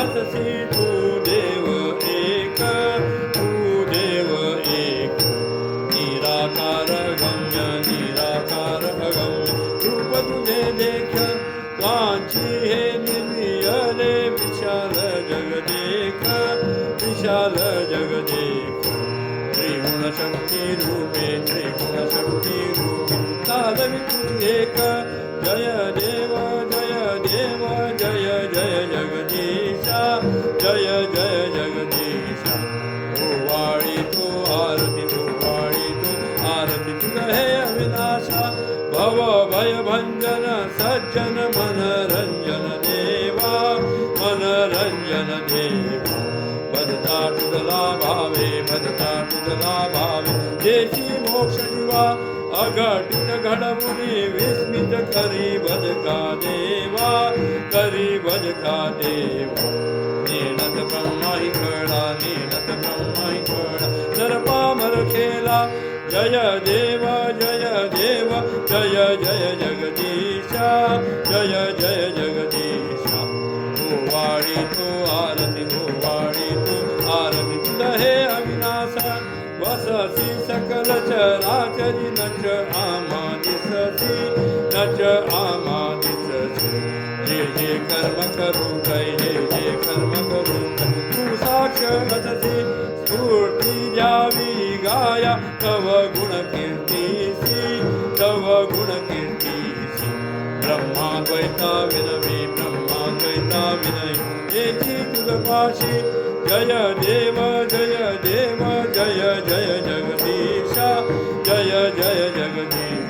वससी तू देव एक, तू देव एक. निराकार गम्य निराकार अगम्य रूप तुझे देख कांची हे निर्मियले विशाल जगदेक विशाल जगदेक. त्रिगुण शक्ती रूपे त्रिगुण शक्ती रूपे साधवी तुझी एक. जय देव जय देव जय जय जगदीशा जय जय जगदीशा. ओवाळी तू आरती ओवाळी तू आरती तुझ हे अविनाशा. भव भय भंजन सज्जन मनरंजन देवा मनरंजन देवा. भजता तुझला भावे भजता तुझला भावे देशी मोक्ष जीवा. अघटित घडमुनी विस्मित करी भजका देवा करी भजका देवा. नेणत ब्रह्माही कळा नेणत ब्रह्माही कळा नरपामर खेला. जय देव जय देव जय जय जगदीशा जय जय जगदीशा. ओवाळी तू आरती ओवाळी तू आरती तुझ हे अविनाशा. वससी सकल चराचरी नच आमा दिससी नच आमा दिससी. जे जे कर्म करू कै जे जे कर्म करू कै तू साक्ष अससी. स्फूर्ती द्यावी गाया तव गुण कीर्तीसी तव गुण कीर्तीसी. ब्रह्माद्वैता विनवी ब्रह्माद्वैता विनवी एकी तुझ पाशी. जय देव जय देव जय जय जगदीशा जय जय जगदीश.